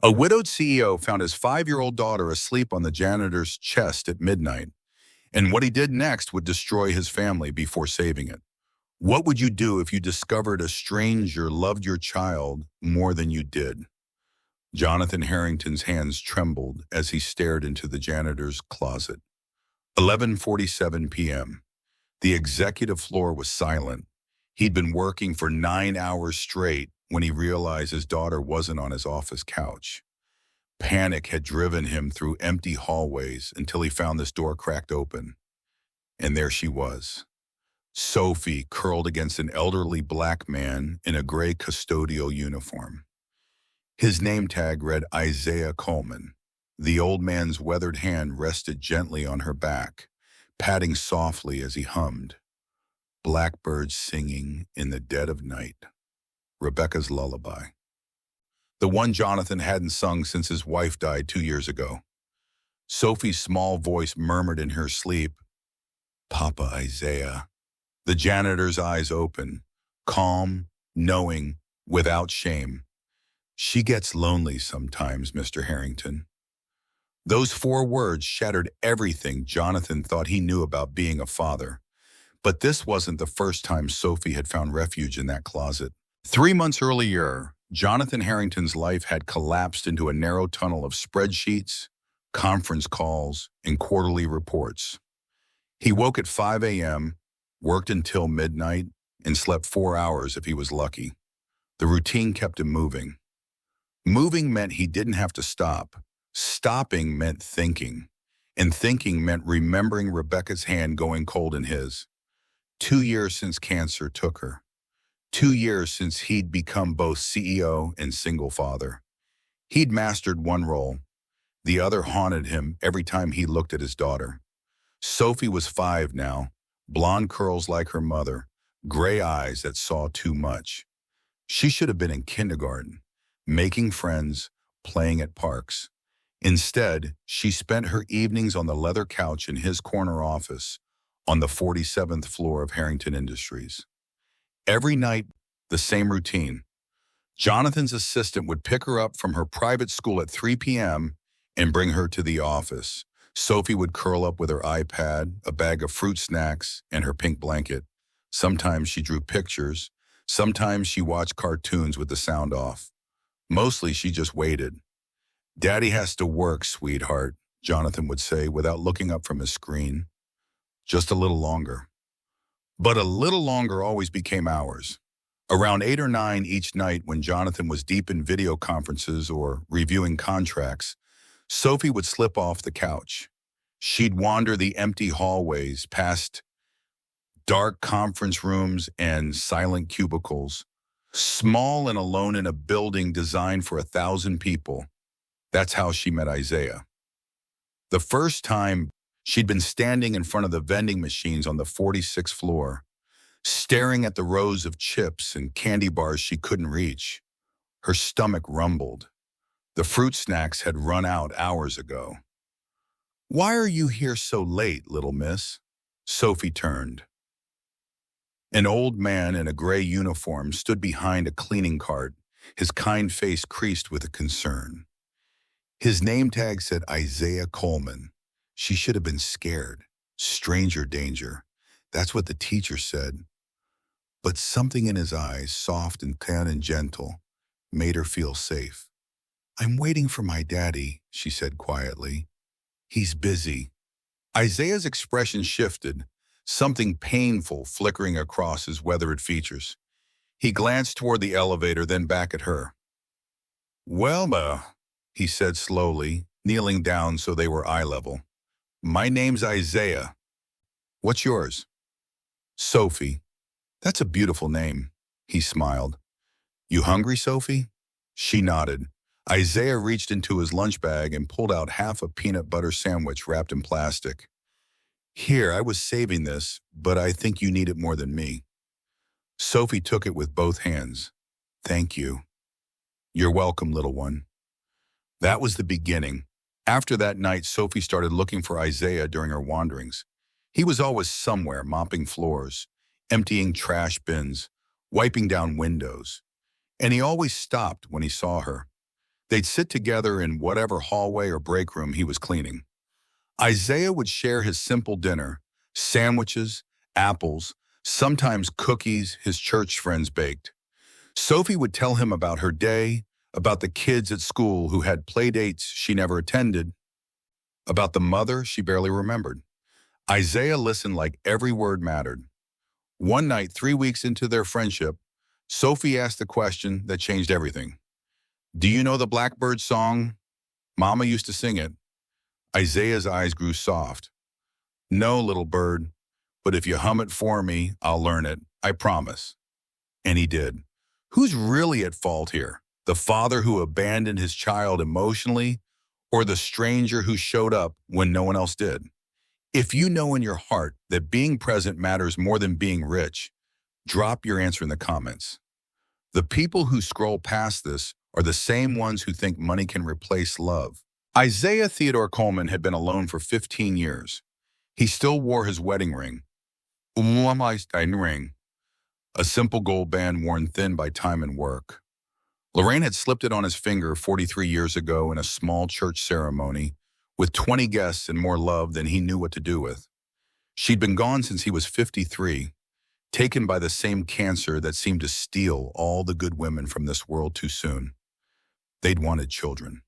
A widowed CEO found his 5-year-old daughter asleep on the janitor's chest at midnight, and what he did next would destroy his family before saving it. What would you do if you discovered a stranger loved your child more than you did? Jonathan Harrington's hands trembled as he stared into the janitor's closet. 11:47 p.m. The executive floor was silent. He'd been working for 9 hours straight when he realized his daughter wasn't on his office couch. Panic had driven him through empty hallways until he found this door cracked open. And there she was. Sophie curled against an elderly black man in a gray custodial uniform. His name tag read Isaiah Coleman. The old man's weathered hand rested gently on her back, patting softly as he hummed. Blackbirds singing in the dead of night. Rebecca's lullaby. The one Jonathan hadn't sung since his wife died 2 years ago. Sophie's small voice murmured in her sleep, "Papa Isaiah." The janitor's eyes open, calm, knowing, without shame. "She gets lonely sometimes, Mr. Harrington." Those 4 words shattered everything Jonathan thought he knew about being a father. But this wasn't the first time Sophie had found refuge in that closet. 3 months earlier, Jonathan Harrington's life had collapsed into a narrow tunnel of spreadsheets, conference calls, and quarterly reports. He woke at 5 a.m., worked until midnight, and slept 4 hours if he was lucky. The routine kept him moving. Moving meant he didn't have to stop. Stopping meant thinking. And thinking meant remembering Rebecca's hand going cold in his. 2 years since cancer took her. 2 years since he'd become both CEO and single father. He'd mastered one role. The other haunted him every time he looked at his daughter. Sophie was 5 now, blonde curls like her mother, gray eyes that saw too much. She should have been in kindergarten, making friends, playing at parks. Instead, she spent her evenings on the leather couch in his corner office on the 47th floor of Harrington Industries. Every night, the same routine. Jonathan's assistant would pick her up from her private school at 3 p.m. and bring her to the office. Sophie would curl up with her iPad, a bag of fruit snacks, and her pink blanket. Sometimes she drew pictures. Sometimes she watched cartoons with the sound off. Mostly she just waited. "Daddy has to work, sweetheart," Jonathan would say without looking up from his screen. Just a little longer. But a little longer always became hours. Around 8 or 9 each night when Jonathan was deep in video conferences or reviewing contracts, Sophie would slip off the couch. She'd wander the empty hallways past dark conference rooms and silent cubicles, small and alone in a building designed for 1,000 people. That's how she met Isaiah. The first time, she'd been standing in front of the vending machines on the 46th floor, staring at the rows of chips and candy bars she couldn't reach. Her stomach rumbled. The fruit snacks had run out hours ago. "Why are you here so late, little miss?" Sophie turned. An old man in a gray uniform stood behind a cleaning cart, his kind face creased with concern. His name tag said Isaiah Coleman. She should have been scared. Stranger danger. That's what the teacher said. But something in his eyes, soft and kind and gentle, made her feel safe. "I'm waiting for my daddy," she said quietly. "He's busy." Isaiah's expression shifted, something painful flickering across his weathered features. He glanced toward the elevator, then back at her. "Well, he said slowly, kneeling down so they were eye level. "My name's Isaiah. What's yours?" "Sophie." "That's a beautiful name," he smiled. "You hungry, Sophie?" She nodded. Isaiah reached into his lunch bag and pulled out half a peanut butter sandwich wrapped in plastic. "Here, I was saving this, but I think you need it more than me." Sophie took it with both hands. "Thank you." "You're welcome, little one." That was the beginning. After that night, Sophie started looking for Isaiah during her wanderings. He was always somewhere, mopping floors, emptying trash bins, wiping down windows. And he always stopped when he saw her. They'd sit together in whatever hallway or break room he was cleaning. Isaiah would share his simple dinner, sandwiches, apples, sometimes cookies his church friends baked. Sophie would tell him about her day, about the kids at school who had play dates she never attended, about the mother she barely remembered. Isaiah listened like every word mattered. One night, 3 weeks into their friendship, Sophie asked the question that changed everything. "Do you know the Blackbird song? Mama used to sing it." Isaiah's eyes grew soft. "No, little bird, but if you hum it for me, I'll learn it. I promise." And he did. Who's really at fault here? The father who abandoned his child emotionally, or the stranger who showed up when no one else did? If you know in your heart that being present matters more than being rich, drop your answer in the comments. The people who scroll past this are the same ones who think money can replace love. Isaiah Theodore Coleman had been alone for 15 years. He still wore his wedding ring, ring, a simple gold band worn thin by time and work. Lorraine had slipped it on his finger 43 years ago in a small church ceremony with 20 guests and more love than he knew what to do with. She'd been gone since he was 53, taken by the same cancer that seemed to steal all the good women from this world too soon. They'd wanted children.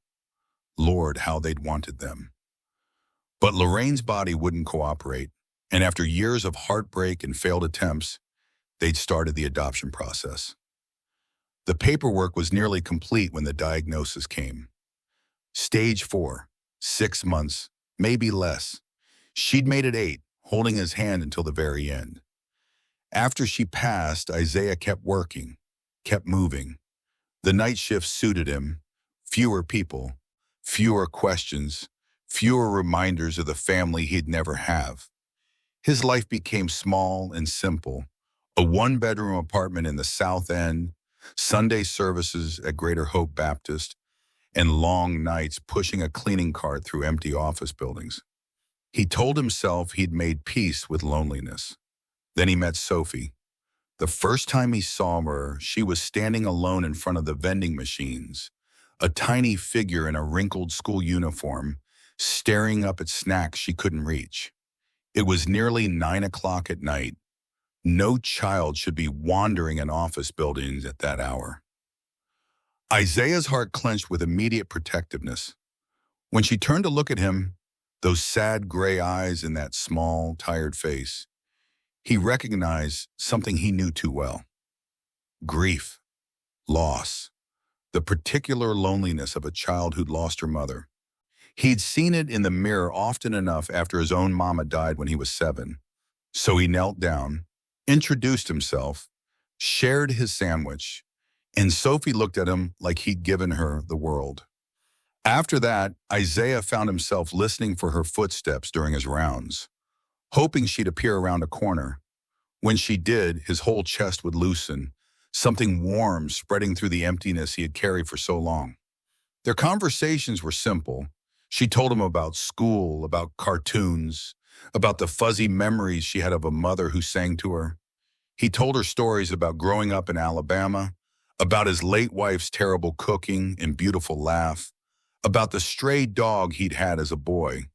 Lord, how they'd wanted them. But Lorraine's body wouldn't cooperate, and after years of heartbreak and failed attempts, they'd started the adoption process. The paperwork was nearly complete when the diagnosis came. Stage 4, 6 months, maybe less. She'd made it 8, holding his hand until the very end. After she passed, Isaiah kept working, kept moving. The night shift suited him. Fewer people, fewer questions, fewer reminders of the family he'd never have. His life became small and simple. A one-bedroom apartment in the South End, Sunday services at Greater Hope Baptist, and long nights pushing a cleaning cart through empty office buildings. He told himself he'd made peace with loneliness. Then he met Sophie. The first time he saw her, she was standing alone in front of the vending machines, a tiny figure in a wrinkled school uniform, staring up at snacks she couldn't reach. It was nearly 9 o'clock at night. No child should be wandering in office buildings at that hour. Isaiah's heart clenched with immediate protectiveness. When she turned to look at him, those sad gray eyes and that small, tired face, he recognized something he knew too well. Grief, loss, the particular loneliness of a child who'd lost her mother. He'd seen it in the mirror often enough after his own mama died when he was 7. So he knelt down, introduced himself, shared his sandwich, and Sophie looked at him like he'd given her the world. After that, Isaiah found himself listening for her footsteps during his rounds, hoping she'd appear around a corner. When she did, his whole chest would loosen, something warm spreading through the emptiness he had carried for so long. Their conversations were simple. She told him about school, about cartoons, about the fuzzy memories she had of a mother who sang to her. He told her stories about growing up in Alabama, about his late wife's terrible cooking and beautiful laugh, about the stray dog he'd had as a boy.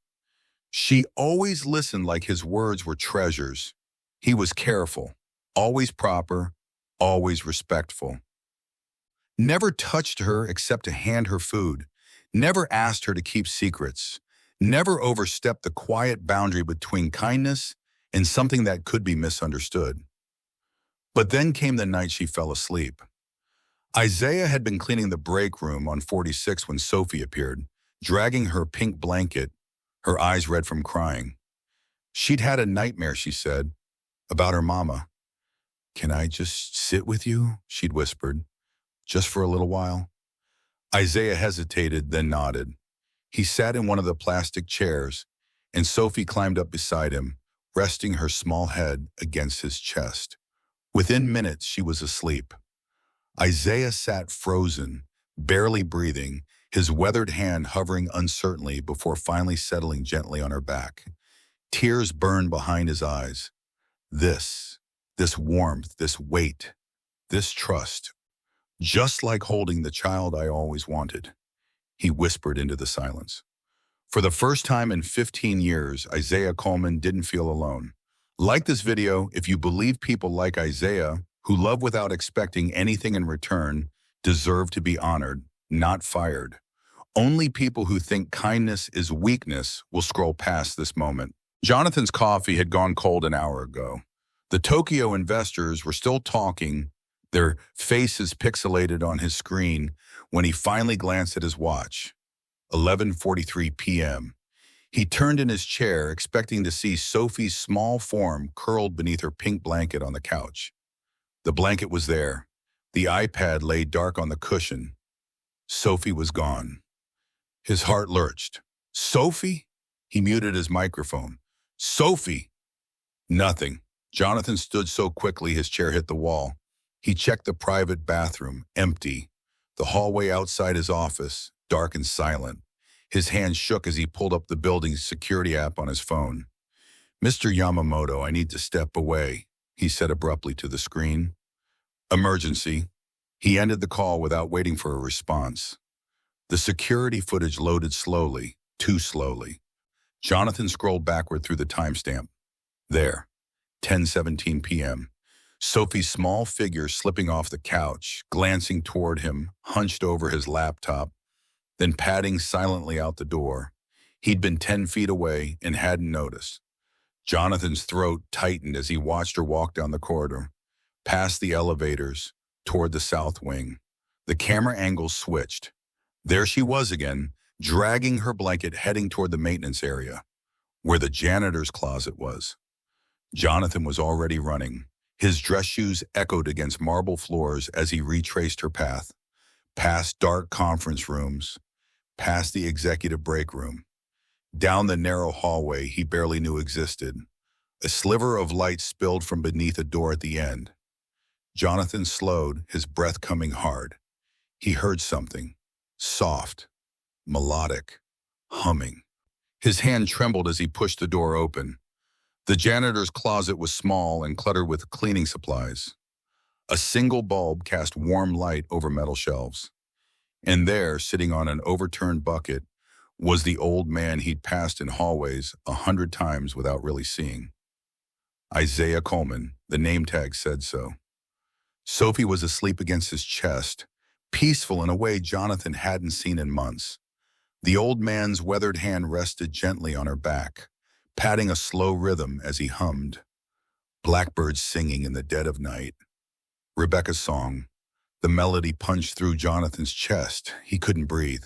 She always listened like his words were treasures. He was careful, always proper, always respectful. Never touched her except to hand her food, never asked her to keep secrets, never overstepped the quiet boundary between kindness and something that could be misunderstood. But then came the night she fell asleep. Isaiah had been cleaning the break room on 46 when Sophie appeared, dragging her pink blanket, her eyes red from crying. She'd had a nightmare, she said, about her mama. "Can I just sit with you?" she'd whispered. "Just for a little while?" Isaiah hesitated, then nodded. He sat in one of the plastic chairs, and Sophie climbed up beside him, resting her small head against his chest. Within minutes, she was asleep. Isaiah sat frozen, barely breathing, his weathered hand hovering uncertainly before finally settling gently on her back. Tears burned behind his eyes. This warmth, this weight, this trust, just like holding the child I always wanted. he whispered into the silence. For the first time in 15 years, Isaiah Coleman didn't feel alone. Like this video if you believe people like Isaiah, who love without expecting anything in return, deserve to be honored, not fired. Only people who think kindness is weakness will scroll past this moment. Jonathan's coffee had gone cold an hour ago. The Tokyo investors were still talking, their faces pixelated on his screen, when he finally glanced at his watch. 11:43 p.m. He turned in his chair, expecting to see Sophie's small form curled beneath her pink blanket on the couch. The blanket was there. The iPad lay dark on the cushion. Sophie was gone. His heart lurched. Sophie? He muted his microphone. Sophie! Nothing. Jonathan stood so quickly his chair hit the wall. He checked the private bathroom, empty. The hallway outside his office, dark and silent. His hand shook as he pulled up the building's security app on his phone. Mr. Yamamoto, I need to step away, he said abruptly to the screen. Emergency. He ended the call without waiting for a response. The security footage loaded slowly, too slowly. Jonathan scrolled backward through the timestamp. There, 10:17 p.m. Sophie's small figure slipping off the couch, glancing toward him, hunched over his laptop, then padding silently out the door. He'd been 10 feet away and hadn't noticed. Jonathan's throat tightened as he watched her walk down the corridor, past the elevators, toward the south wing. The camera angle switched. There she was again, dragging her blanket, heading toward the maintenance area, where the janitor's closet was. Jonathan was already running. His dress shoes echoed against marble floors as he retraced her path, past dark conference rooms, past the executive break room, down the narrow hallway he barely knew existed. A sliver of light spilled from beneath a door at the end. Jonathan slowed, his breath coming hard. He heard something, soft, melodic, humming. His hand trembled as he pushed the door open. The janitor's closet was small and cluttered with cleaning supplies. A single bulb cast warm light over metal shelves. And there, sitting on an overturned bucket, was the old man he'd passed in hallways 100 times without really seeing. Isaiah Coleman, the name tag said so. Sophie was asleep against his chest, peaceful in a way Jonathan hadn't seen in months. The old man's weathered hand rested gently on her back, patting a slow rhythm as he hummed. Blackbirds singing in the dead of night. Rebecca's song. The melody punched through Jonathan's chest. He couldn't breathe.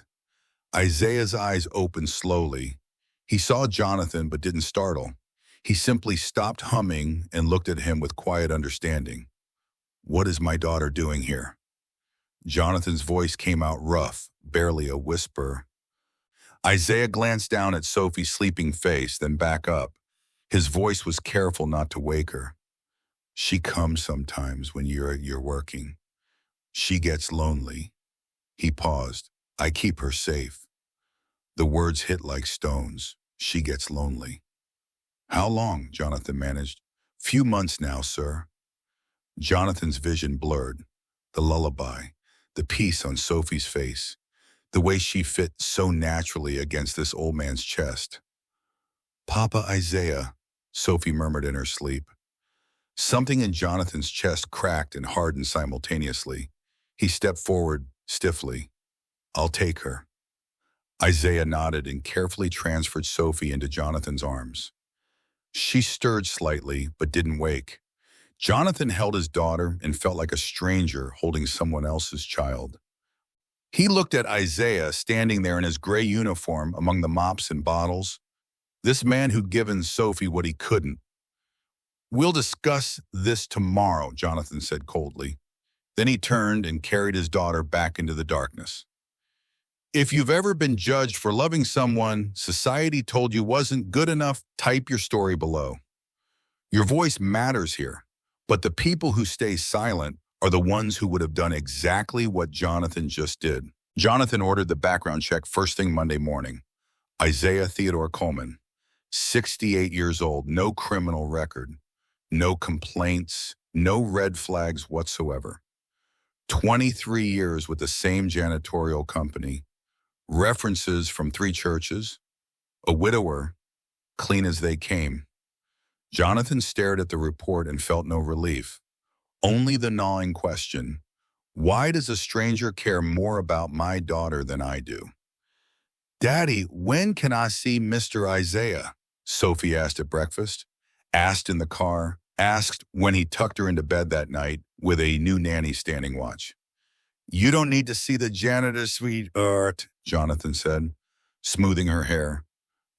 Isaiah's eyes opened slowly. He saw Jonathan but didn't startle. He simply stopped humming and looked at him with quiet understanding. What is my daughter doing here? Jonathan's voice came out rough, barely a whisper. Isaiah glanced down at Sophie's sleeping face, then back up. His voice was careful not to wake her. She comes sometimes when you're working. She gets lonely. He paused. I keep her safe. The words hit like stones. She gets lonely. How long? Jonathan managed. Few months now, sir. Jonathan's vision blurred. The lullaby, the peace on Sophie's face, the way she fit so naturally against this old man's chest. Papa Isaiah, Sophie murmured in her sleep. Something in Jonathan's chest cracked and hardened simultaneously. He stepped forward stiffly. I'll take her. Isaiah nodded and carefully transferred Sophie into Jonathan's arms. She stirred slightly, but didn't wake. Jonathan held his daughter and felt like a stranger holding someone else's child. He looked at Isaiah standing there in his gray uniform among the mops and bottles. This man who'd given Sophie what he couldn't. We'll discuss this tomorrow, Jonathan said coldly. Then he turned and carried his daughter back into the darkness. If you've ever been judged for loving someone society told you wasn't good enough, type your story below. Your voice matters here, but the people who stay silent are the ones who would have done exactly what Jonathan just did. Jonathan ordered the background check first thing Monday morning. Isaiah Theodore Coleman, 68 years old, no criminal record, no complaints, no red flags whatsoever. 23 years with the same janitorial company. references from 3 churches, a widower, clean as they came. Jonathan stared at the report and felt no relief. Only the gnawing question, why does a stranger care more about my daughter than I do? Daddy, when can I see Mr. Isaiah? Sophie asked at breakfast, asked in the car, asked when he tucked her into bed that night with a new nanny standing watch. You don't need to see the janitor, sweetheart, Jonathan said, smoothing her hair.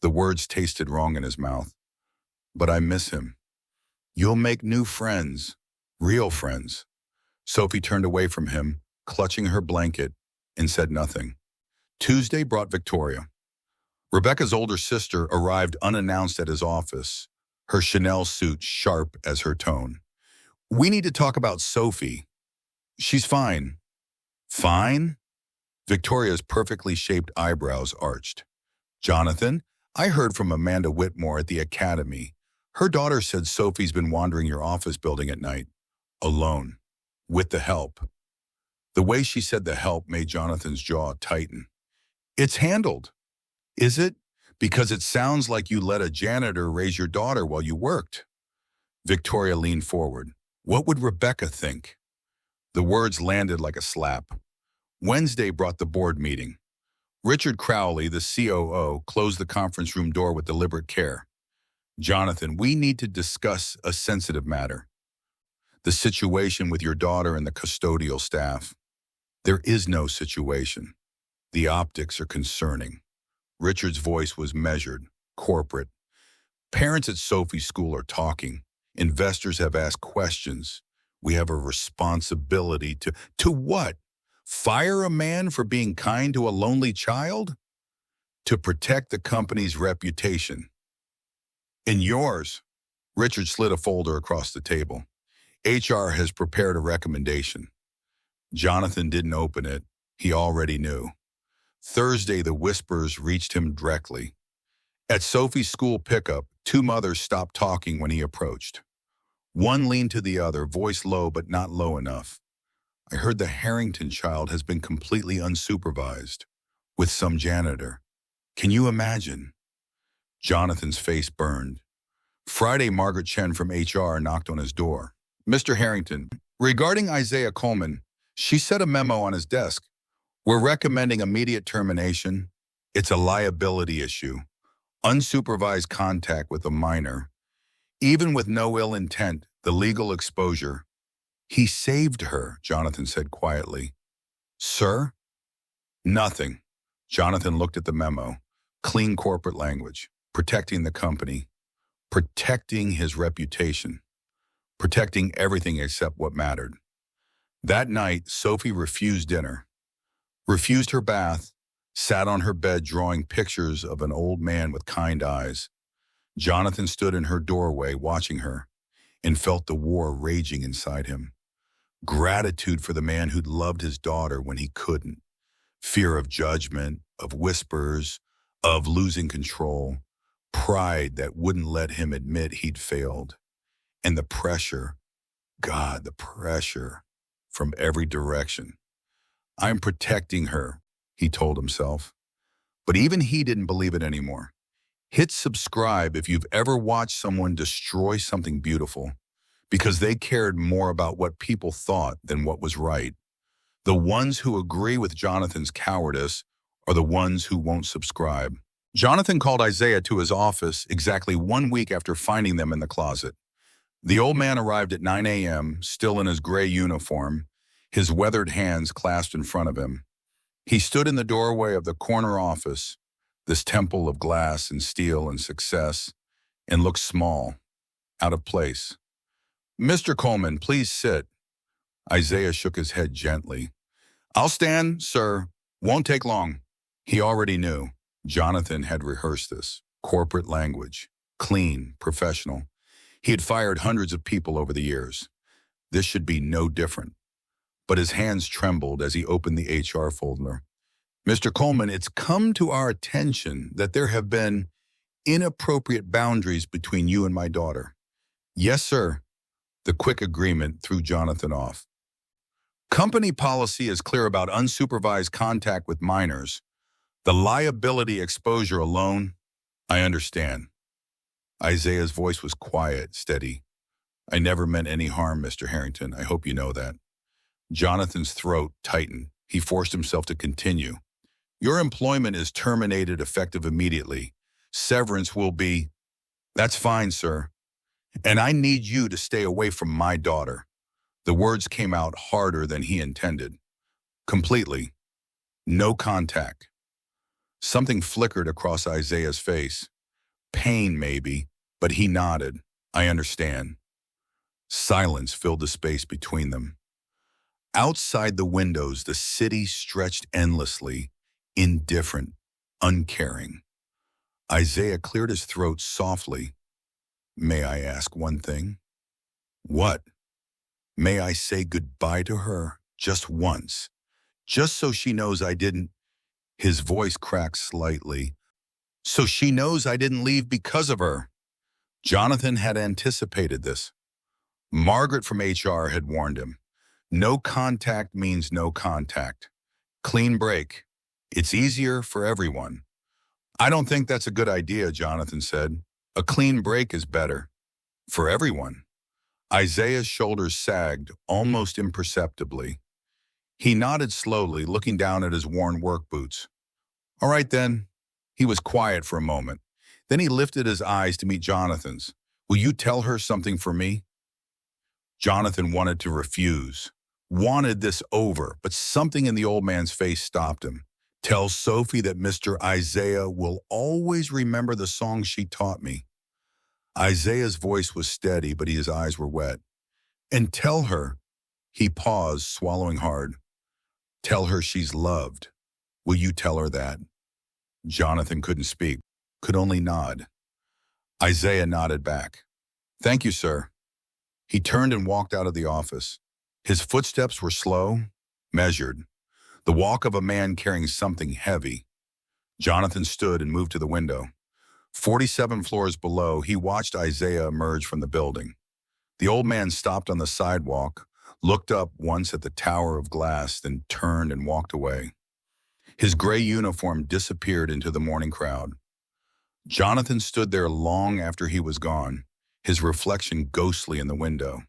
The words tasted wrong in his mouth. But I miss him. You'll make new friends, real friends. Sophie turned away from him, clutching her blanket, and said nothing. Tuesday brought Victoria. Rebecca's older sister arrived unannounced at his office, her Chanel suit sharp as her tone. We need to talk about Sophie. She's fine. Fine? Victoria's perfectly shaped eyebrows arched. Jonathan, I heard from Amanda Whitmore at the academy. Her daughter said Sophie's been wandering your office building at night, alone, with the help. The way she said the help made Jonathan's jaw tighten. It's handled. Is it? Because it sounds like you let a janitor raise your daughter while you worked. Victoria leaned forward. What would Rebecca think? The words landed like a slap. Wednesday brought the board meeting. Richard Crowley, the COO, closed the conference room door with deliberate care. Jonathan, we need to discuss a sensitive matter. The situation with your daughter and the custodial staff. There is no situation. The optics are concerning. Richard's voice was measured, corporate. Parents at Sophie's school are talking. Investors have asked questions. We have a responsibility to what? Fire a man for being kind to a lonely child? To protect the company's reputation. And yours. Richard slid a folder across the table. HR has prepared a recommendation. Jonathan didn't open it. He already knew. Thursday, the whispers reached him directly. At Sophie's school pickup, 2 mothers stopped talking when he approached. One leaned to the other, voice low but not low enough. I heard the Harrington child has been completely unsupervised, with some janitor. Can you imagine? Jonathan's face burned. Friday, Margaret Chen from HR knocked on his door. Mr. Harrington, regarding Isaiah Coleman, she set a memo on his desk. We're recommending immediate termination. It's a liability issue. Unsupervised contact with a minor. Even with no ill intent, the legal exposure. He saved her, Jonathan said quietly. Sir? Nothing. Jonathan looked at the memo. Clean corporate language. Protecting the company. Protecting his reputation. Protecting everything except what mattered. That night, Sophie refused dinner. Refused her bath, sat on her bed drawing pictures of an old man with kind eyes. Jonathan stood in her doorway watching her and felt the war raging inside him. Gratitude for the man who'd loved his daughter when he couldn't. Fear of judgment, of whispers, of losing control. Pride that wouldn't let him admit he'd failed. And the pressure, God, the pressure from every direction. I'm protecting her, he told himself. But even he didn't believe it anymore. Hit subscribe if you've ever watched someone destroy something beautiful because they cared more about what people thought than what was right. The ones who agree with Jonathan's cowardice are the ones who won't subscribe. Jonathan called Isaiah to his office exactly 1 week after finding them in the closet. The old man arrived at 9 a.m., still in his gray uniform, his weathered hands clasped in front of him. He stood in the doorway of the corner office, this temple of glass and steel and success, and looked small, out of place. Mr. Coleman, please sit. Isaiah shook his head gently. I'll stand, sir. Won't take long. He already knew. Jonathan had rehearsed this. Corporate language. Clean, professional. He had fired hundreds of people over the years. This should be no different. But his hands trembled as he opened the HR folder. Mr. Coleman, it's come to our attention that there have been inappropriate boundaries between you and my daughter. Yes, sir. The quick agreement threw Jonathan off. Company policy is clear about unsupervised contact with minors. The liability exposure alone, I understand. Isaiah's voice was quiet, steady. I never meant any harm, Mr. Harrington. I hope you know that. Jonathan's throat tightened. He forced himself to continue. Your employment is terminated effective immediately. Severance will be... That's fine, sir. And I need you to stay away from my daughter. The words came out harder than he intended. Completely. No contact. Something flickered across Isaiah's face. Pain, maybe, but he nodded. I understand. Silence filled the space between them. Outside the windows, the city stretched endlessly, indifferent, uncaring. Isaiah cleared his throat softly. May I ask one thing? What? May I say goodbye to her just once, just so she knows I didn't... His voice cracked slightly. So she knows I didn't leave because of her. Jonathan had anticipated this. Margaret from HR had warned him. No contact means no contact. Clean break. It's easier for everyone. I don't think that's a good idea, Jonathan said. A clean break is better. For everyone. Isaiah's shoulders sagged, almost imperceptibly. He nodded slowly, looking down at his worn work boots. All right, then. He was quiet for a moment. Then he lifted his eyes to meet Jonathan's. Will you tell her something for me? Jonathan wanted to refuse, wanted this over, but something in the old man's face stopped him. Tell Sophie that Mr. Isaiah will always remember the song she taught me. Isaiah's voice was steady, but his eyes were wet. And tell her, he paused, swallowing hard. Tell her she's loved. Will you tell her that? Jonathan couldn't speak, could only nod. Isaiah nodded back. Thank you, sir. He turned and walked out of the office. His footsteps were slow, measured, the walk of a man carrying something heavy. Jonathan stood and moved to the window. 47 floors below, he watched Isaiah emerge from the building. The old man stopped on the sidewalk, looked up once at the tower of glass, then turned and walked away. His gray uniform disappeared into the morning crowd. Jonathan stood there long after he was gone, his reflection ghostly in the window.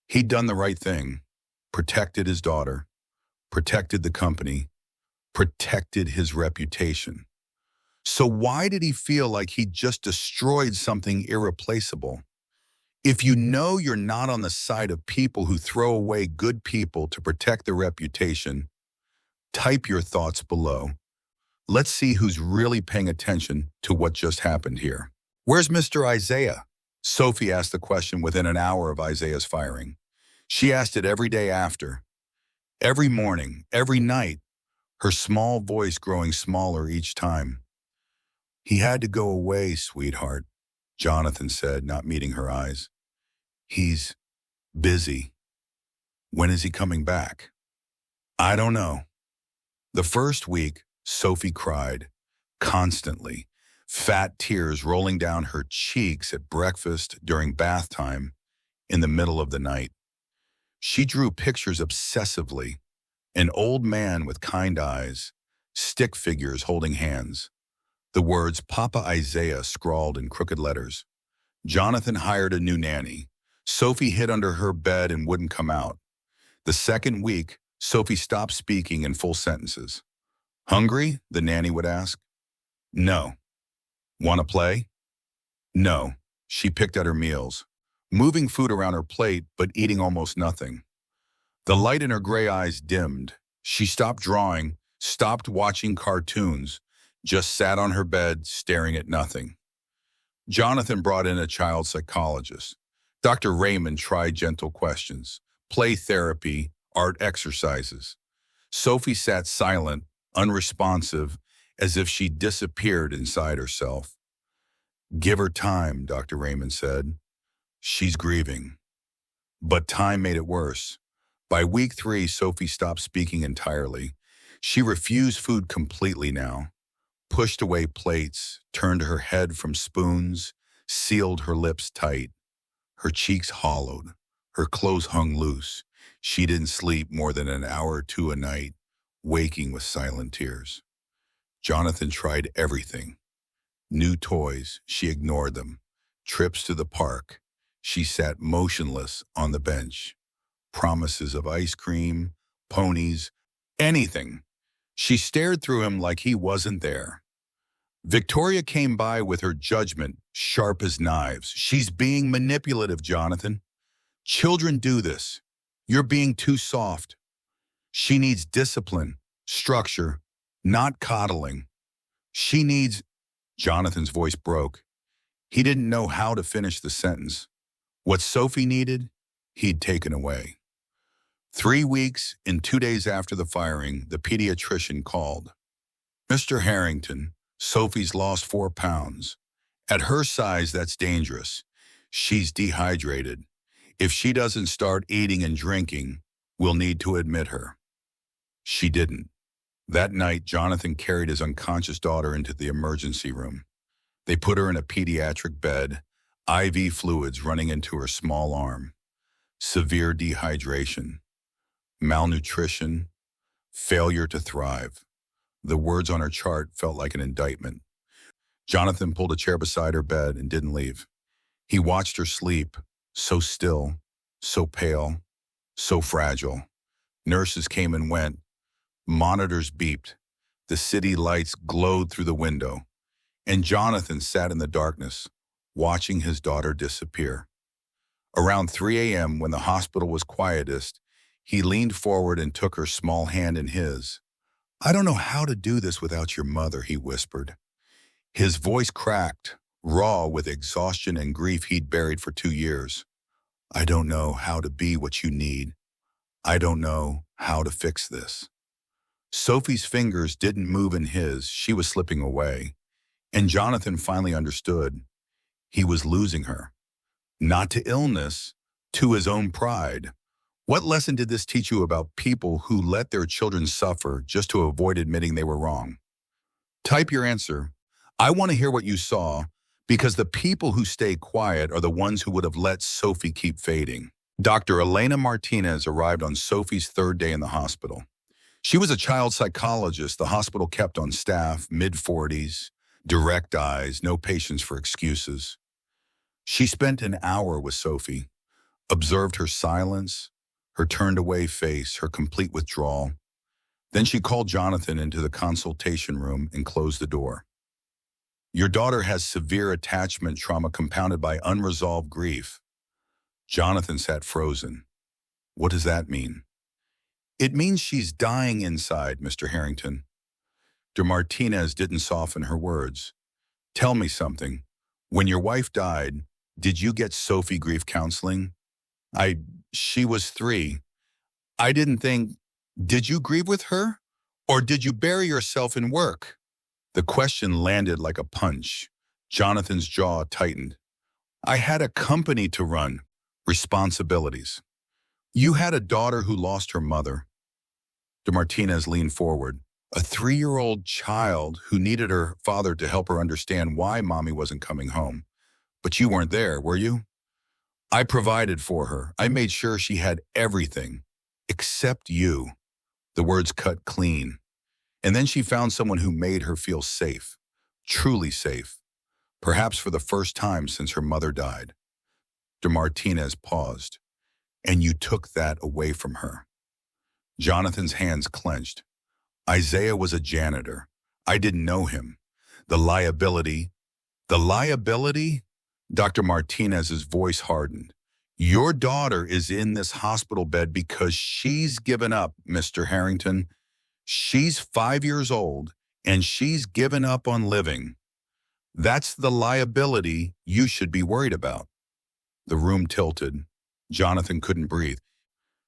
He'd done the right thing, protected his daughter, protected the company, protected his reputation. So why did he feel like he'd just destroyed something irreplaceable? If you know you're not on the side of people who throw away good people to protect their reputation, type your thoughts below. Let's see who's really paying attention to what just happened here. Where's Mr. Isaiah? Sophie asked the question within an hour of Isaiah's firing. She asked it every day after. Every morning, every night, her small voice growing smaller each time. He had to go away, sweetheart, Jonathan said, not meeting her eyes. He's busy. When is he coming back? I don't know. The first week, Sophie cried, constantly, fat tears rolling down her cheeks at breakfast, during bath time, in the middle of the night. She drew pictures obsessively, an old man with kind eyes, stick figures holding hands. The words Papa Isaiah scrawled in crooked letters. Jonathan hired a new nanny. Sophie hid under her bed and wouldn't come out. The second week, Sophie stopped speaking in full sentences. Hungry? The nanny would ask. No. Want to play? No. She picked at her meals, moving food around her plate but eating almost nothing. The light in her gray eyes dimmed. She stopped drawing, stopped watching cartoons, just sat on her bed staring at nothing. Jonathan brought in a child psychologist. Dr. Raymond tried gentle questions, play therapy, art exercises. Sophie sat silent, unresponsive, as if she disappeared inside herself. Give her time, Dr. Raymond said. She's grieving. But time made it worse. By week 3, Sophie stopped speaking entirely. She refused food completely now, pushed away plates, turned her head from spoons, sealed her lips tight. Her cheeks hollowed, her clothes hung loose. She didn't sleep more than an hour or two a night, waking with silent tears. Jonathan tried everything. New toys, she ignored them. Trips to the park, she sat motionless on the bench. Promises of ice cream, ponies, anything. She stared through him like he wasn't there. Victoria came by with her judgment sharp as knives. She's being manipulative, Jonathan. Children do this. You're being too soft. She needs discipline, structure, not coddling. She needs... Jonathan's voice broke. He didn't know how to finish the sentence. What Sophie needed, he'd taken away. 3 weeks and 2 days after the firing, the pediatrician called. Mr. Harrington, Sophie's lost 4 pounds. At her size, that's dangerous. She's dehydrated. If she doesn't start eating and drinking, we'll need to admit her. She didn't. That night, Jonathan carried his unconscious daughter into the emergency room. They put her in a pediatric bed, IV fluids running into her small arm. Severe dehydration, malnutrition, failure to thrive. The words on her chart felt like an indictment. Jonathan pulled a chair beside her bed and didn't leave. He watched her sleep, so still, so pale, so fragile. Nurses came and went. Monitors beeped. The city lights glowed through the window. And Jonathan sat in the darkness, watching his daughter disappear. Around 3 a.m., when the hospital was quietest, he leaned forward and took her small hand in his. "I don't know how to do this without your mother," he whispered. His voice cracked, raw with exhaustion and grief he'd buried for 2 years. "I don't know how to be what you need. I don't know how to fix this." Sophie's fingers didn't move in his. She was slipping away. And Jonathan finally understood. He was losing her. Not to illness, to his own pride. What lesson did this teach you about people who let their children suffer just to avoid admitting they were wrong? Type your answer. I want to hear what you saw, because the people who stay quiet are the ones who would have let Sophie keep fading. Dr. Elena Martinez arrived on Sophie's 3rd day in the hospital. She was a child psychologist the hospital kept on staff, mid-40s, direct eyes, no patience for excuses. She spent an hour with Sophie, observed her silence, her turned-away face, her complete withdrawal. Then she called Jonathan into the consultation room and closed the door. "Your daughter has severe attachment trauma compounded by unresolved grief." Jonathan sat frozen. "What does that mean?" "It means she's dying inside, Mr. Harrington." De Martinez didn't soften her words. "Tell me something. When your wife died, did you get Sophie grief counseling?" She was 3. I didn't think, did you grieve with her? Or did you bury yourself in work?" The question landed like a punch. Jonathan's jaw tightened. "I had a company to run, responsibilities. You had a daughter who lost her mother." De Martinez leaned forward. "A 3-year-old child who needed her father to help her understand why mommy wasn't coming home. But you weren't there, were you?" "I provided for her. I made sure she had everything. Except you." The words cut clean. "And then she found someone who made her feel safe. Truly safe. Perhaps for the first time since her mother died." De Martinez paused. "And you took that away from her." Jonathan's hands clenched. "Isaiah was a janitor. I didn't know him. The liability..." "The liability?" Dr. Martinez's voice hardened. "Your daughter is in this hospital bed because she's given up, Mr. Harrington. She's 5 years old, and she's given up on living. That's the liability you should be worried about." The room tilted. Jonathan couldn't breathe.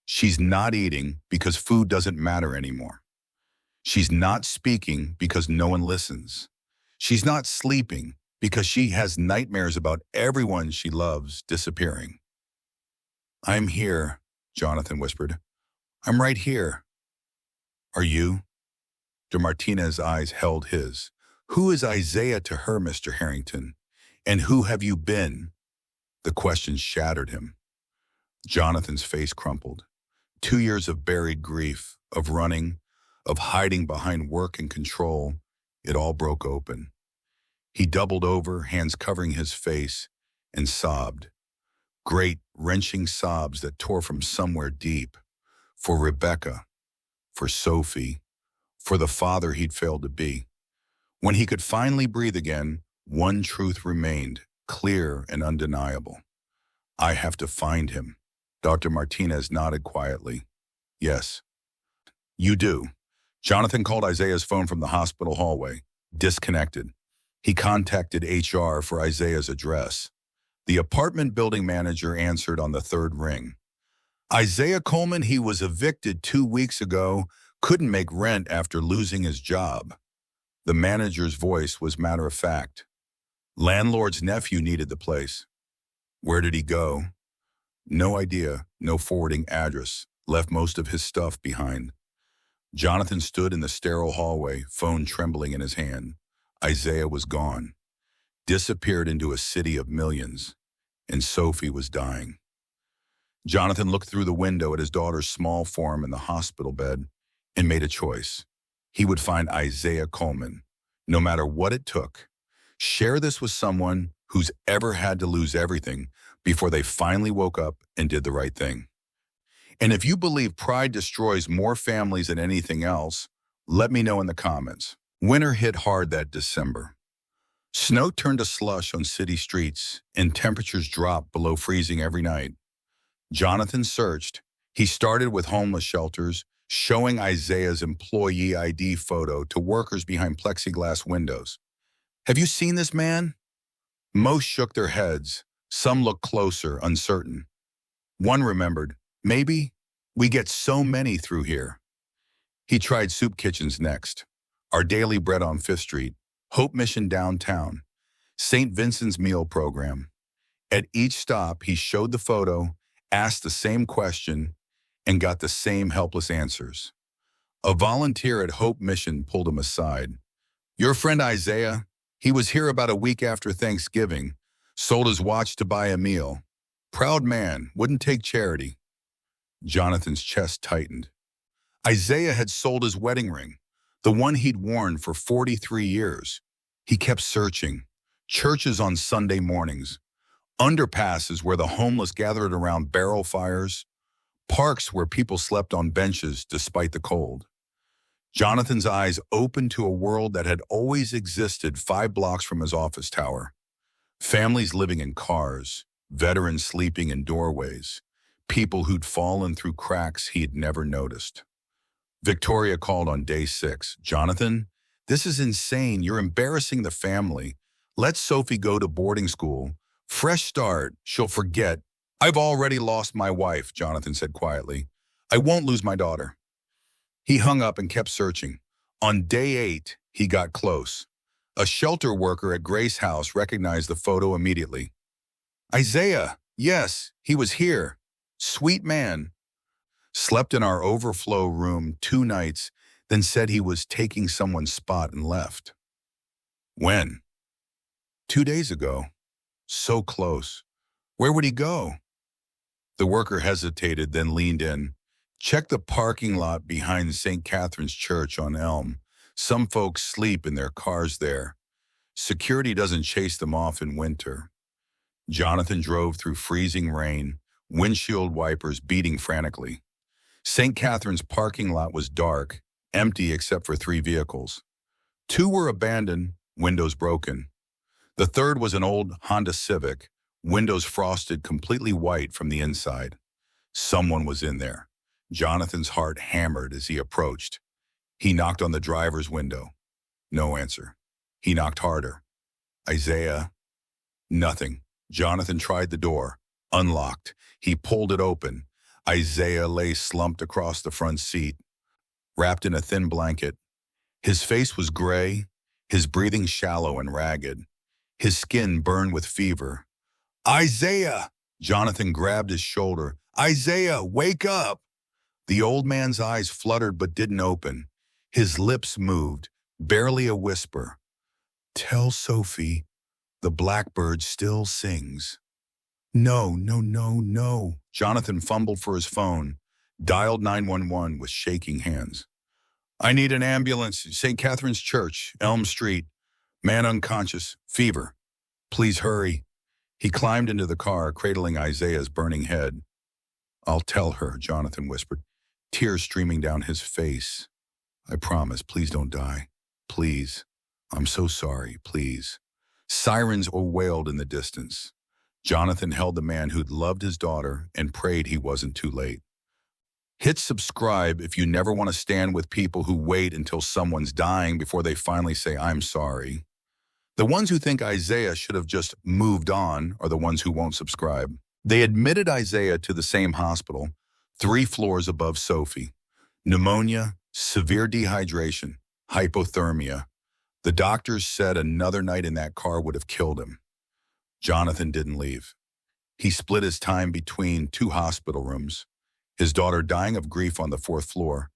"She's not eating because food doesn't matter anymore. She's not speaking because no one listens. She's not sleeping because she has nightmares about everyone she loves disappearing." "I'm here," Jonathan whispered. "I'm right here." "Are you?" De Martinez's eyes held his. "Who is Isaiah to her, Mr. Harrington? And who have you been?" The question shattered him. Jonathan's face crumpled. 2 years of buried grief, of running, of hiding behind work and control, It all broke open. He doubled over, hands covering his face, and sobbed. Great, wrenching sobs that tore from somewhere deep. For Rebecca, for Sophie, for the father he'd failed to be. When he could finally breathe again, one truth remained, clear and undeniable. I have to find him. Dr. Martinez nodded quietly. Yes, you do. Jonathan called Isaiah's phone from the hospital hallway. Disconnected. He contacted HR for Isaiah's address. The apartment building manager answered on the third ring. Isaiah Coleman, he was evicted 2 weeks ago, couldn't make rent after losing his job. The manager's voice was matter of fact. Landlord's nephew needed the place. Where did he go? No idea, no forwarding address, left most of his stuff behind. Jonathan stood in the sterile hallway, phone trembling in his hand. Isaiah was gone, disappeared into a city of millions, and Sophie was dying. Jonathan looked through the window at his daughter's small form in the hospital bed and made a choice. He would find Isaiah Coleman, no matter what it took. Share this with someone who's ever had to lose everything before they finally woke up and did the right thing. And if you believe pride destroys more families than anything else, let me know in the comments. Winter hit hard that December. Snow turned to slush on city streets, and temperatures dropped below freezing every night. Jonathan searched. He started with homeless shelters, showing Isaiah's employee ID photo to workers behind plexiglass windows. Have you seen this man? Most shook their heads. Some looked closer, uncertain. One remembered, maybe we get so many through here. He tried soup kitchens next. Our Daily Bread on 5th Street, Hope Mission downtown, St. Vincent's Meal Program. At each stop, he showed the photo, asked the same question, and got the same helpless answers. A volunteer at Hope Mission pulled him aside. Your friend Isaiah, he was here about a week after Thanksgiving, sold his watch to buy a meal. Proud man, wouldn't take charity. Jonathan's chest tightened. Isaiah had sold his wedding ring, the one he'd worn for 43 years. He kept searching. Churches on Sunday mornings, underpasses where the homeless gathered around barrel fires, parks where people slept on benches despite the cold. Jonathan's eyes opened to a world that had always existed 5 blocks from his office tower. Families living in cars, veterans sleeping in doorways, people who'd fallen through cracks he'd never noticed. Victoria called on day 6. Jonathan, this is insane. You're embarrassing the family. Let Sophie go to boarding school. Fresh start. She'll forget. I've already lost my wife, Jonathan said quietly. I won't lose my daughter. He hung up and kept searching. On day 8, he got close. A shelter worker at Grace House recognized the photo immediately. Isaiah, yes, he was here. Sweet man. Slept in our overflow room 2 nights, then said he was taking someone's spot and left. When? 2 days ago. So close. Where would he go? The worker hesitated, then leaned in. Check the parking lot behind St. Catherine's Church on Elm. Some folks sleep in their cars there. Security doesn't chase them off in winter. Jonathan drove through freezing rain, windshield wipers beating frantically. St. Catherine's parking lot was dark, empty except for 3 vehicles. 2 were abandoned, windows broken. The third was an old Honda Civic, windows frosted completely white from the inside. Someone was in there. Jonathan's heart hammered as he approached. He knocked on the driver's window. No answer. He knocked harder. Isaiah? Nothing. Jonathan tried the door. Unlocked. He pulled it open. Isaiah lay slumped across the front seat, wrapped in a thin blanket. His face was gray, his breathing shallow and ragged. His skin burned with fever. Isaiah! Jonathan grabbed his shoulder. Isaiah, wake up! The old man's eyes fluttered but didn't open. His lips moved, barely a whisper. Tell Sophie the blackbird still sings. No, no, no, no. Jonathan fumbled for his phone, dialed 911 with shaking hands. I need an ambulance. St. Catherine's Church, Elm Street. Man unconscious. Fever. Please hurry. He climbed into the car, cradling Isaiah's burning head. I'll tell her, Jonathan whispered, tears streaming down his face. I promise, please don't die. Please. I'm so sorry, please. Sirens wailed in the distance. Jonathan held the man who'd loved his daughter and prayed he wasn't too late. Hit subscribe if you never want to stand with people who wait until someone's dying before they finally say, I'm sorry. The ones who think Isaiah should have just moved on are the ones who won't subscribe. They admitted Isaiah to the same hospital, 3 floors above Sophie. Pneumonia, severe dehydration, hypothermia. The doctors said another night in that car would have killed him. Jonathan didn't leave. He split his time between 2 hospital rooms. His daughter dying of grief on the 4th floor,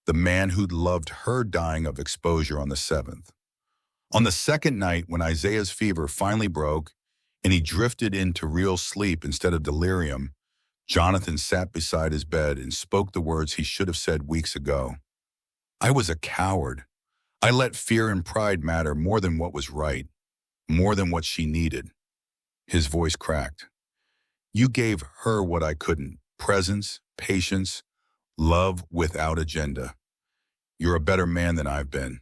the man who'd loved her dying of exposure on the 7th. On the 2nd night, when Isaiah's fever finally broke and he drifted into real sleep instead of delirium, Jonathan sat beside his bed and spoke the words he should have said weeks ago. I was a coward. I let fear and pride matter more than what was right, more than what she needed. His voice cracked. You gave her what I couldn't. Presence, patience, love without agenda. You're a better man than I've been.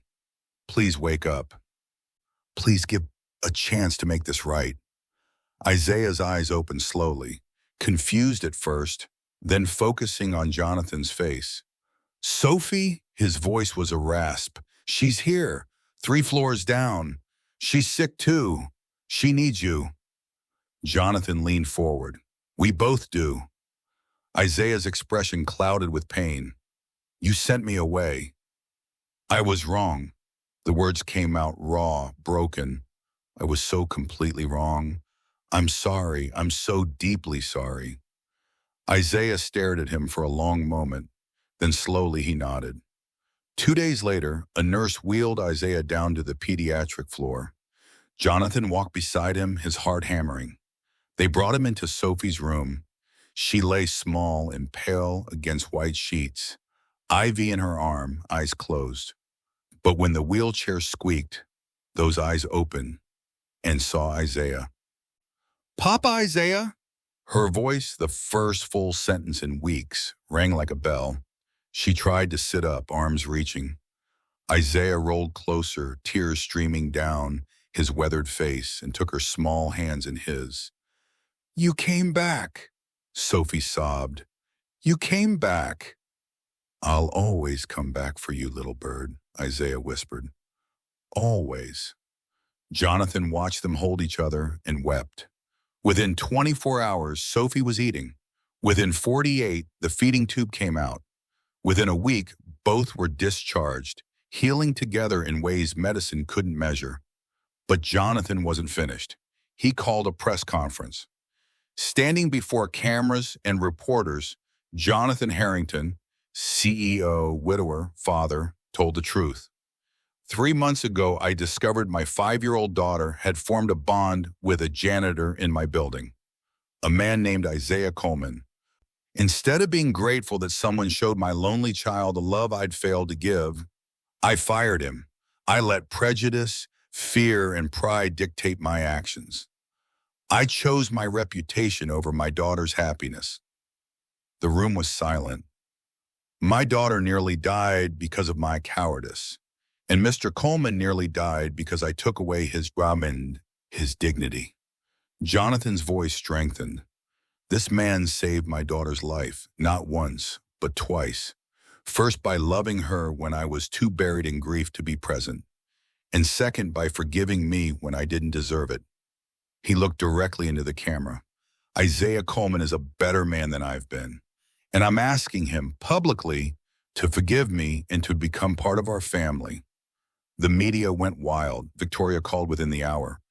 Please wake up. Please give a chance to make this right. Isaiah's eyes opened slowly, confused at first, then focusing on Jonathan's face. Sophie? His voice was a rasp. She's here, 3 floors down. She's sick too. She needs you. Jonathan leaned forward. We both do. Isaiah's expression clouded with pain. You sent me away. I was wrong. The words came out raw, broken. I was so completely wrong. I'm sorry. I'm so deeply sorry. Isaiah stared at him for a long moment. Then slowly he nodded. 2 days later, a nurse wheeled Isaiah down to the pediatric floor. Jonathan walked beside him, his heart hammering. They brought him into Sophie's room. She lay small and pale against white sheets, IV in her arm, eyes closed. But when the wheelchair squeaked, those eyes opened and saw Isaiah. Papa Isaiah? Her voice, the first full sentence in weeks, rang like a bell. She tried to sit up, arms reaching. Isaiah rolled closer, tears streaming down his weathered face, and took her small hands in his. You came back, Sophie sobbed. You came back. I'll always come back for you, little bird, Isaiah whispered. Always. Jonathan watched them hold each other and wept. Within 24 hours, Sophie was eating. Within 48, the feeding tube came out. Within a week, both were discharged, healing together in ways medicine couldn't measure. But Jonathan wasn't finished. He called a press conference. Standing before cameras and reporters, Jonathan Harrington, CEO, widower, father, told the truth. 3 months ago, I discovered my 5-year-old daughter had formed a bond with a janitor in my building, a man named Isaiah Coleman. Instead of being grateful that someone showed my lonely child the love I'd failed to give, I fired him. I let prejudice, fear, and pride dictate my actions. I chose my reputation over my daughter's happiness. The room was silent. My daughter nearly died because of my cowardice, and Mr. Coleman nearly died because I took away his ramen, his dignity. Jonathan's voice strengthened. This man saved my daughter's life, not once, but twice. First, by loving her when I was too buried in grief to be present, and second, by forgiving me when I didn't deserve it. He looked directly into the camera. Isaiah Coleman is a better man than I've been, and I'm asking him publicly to forgive me and to become part of our family. The media went wild. Victoria called within the hour.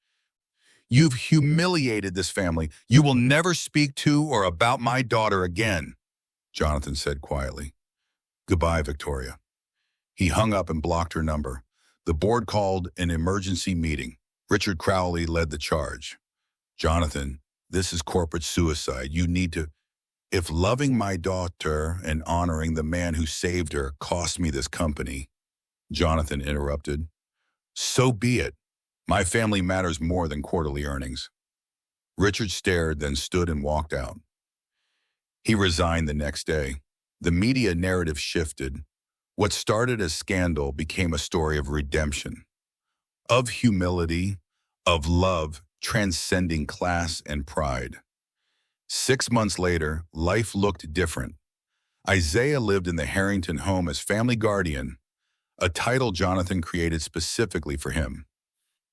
You've humiliated this family. You will never speak to or about my daughter again, Jonathan said quietly. Goodbye, Victoria. He hung up and blocked her number. The board called an emergency meeting. Richard Crowley led the charge. Jonathan, this is corporate suicide. You need to... If loving my daughter and honoring the man who saved her cost me this company, Jonathan interrupted. So be it. My family matters more than quarterly earnings. Richard stared, then stood and walked out. He resigned the next day. The media narrative shifted. What started as scandal became a story of redemption, of humility, of love transcending class and pride. 6 months later, life looked different. Isaiah lived in the Harrington home as family guardian, a title Jonathan created specifically for him.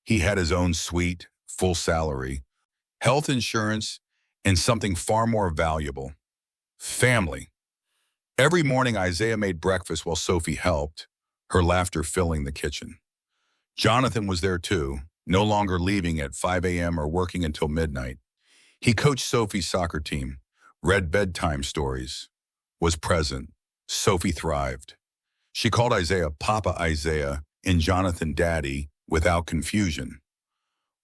He had his own suite, full salary, health insurance, and something far more valuable: family. Every morning, Isaiah made breakfast while Sophie helped, her laughter filling the kitchen. Jonathan was there too, no longer leaving at 5 a.m. or working until midnight. He coached Sophie's soccer team, read bedtime stories, was present. Sophie thrived. She called Isaiah Papa Isaiah and Jonathan Daddy without confusion.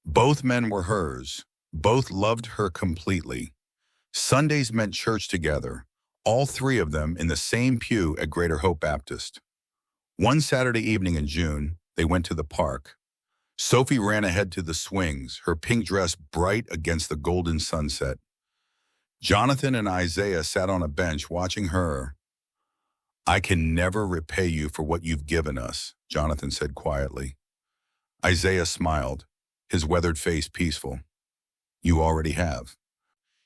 Both men were hers. Both loved her completely. Sundays meant church together, all three of them in the same pew at Greater Hope Baptist. One Saturday evening in June, they went to the park. Sophie ran ahead to the swings, her pink dress bright against the golden sunset. Jonathan and Isaiah sat on a bench watching her. I can never repay you for what you've given us, Jonathan said quietly. Isaiah smiled, his weathered face peaceful. You already have.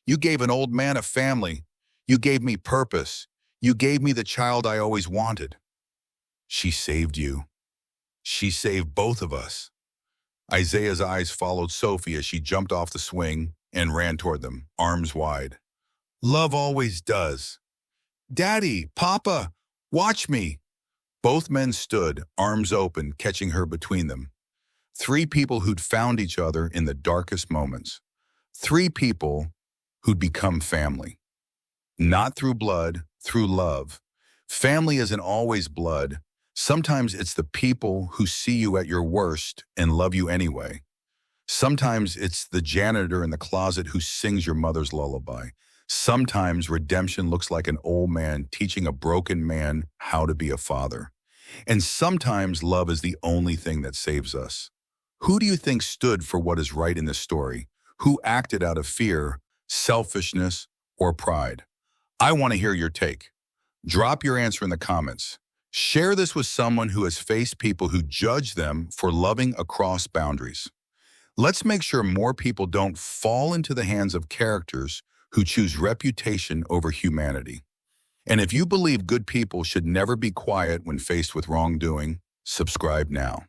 You gave an old man a family. You gave me purpose. You gave me the child I always wanted. She saved you. She saved both of us. Isaiah's eyes followed Sophie as she jumped off the swing and ran toward them, arms wide. Love always does. Daddy, Papa, watch me. Both men stood, arms open, catching her between them. Three people who'd found each other in the darkest moments. Three people who'd become family. Not through blood, through love. Family isn't always blood. Sometimes it's the people who see you at your worst and love you anyway. Sometimes it's the janitor in the closet who sings your mother's lullaby. Sometimes redemption looks like an old man teaching a broken man how to be a father. And sometimes love is the only thing that saves us. Who do you think stood for what is right in this story? Who acted out of fear, selfishness, or pride? I want to hear your take. Drop your answer in the comments. Share this with someone who has faced people who judge them for loving across boundaries. Let's make sure more people don't fall into the hands of characters who choose reputation over humanity. And if you believe good people should never be quiet when faced with wrongdoing, subscribe now.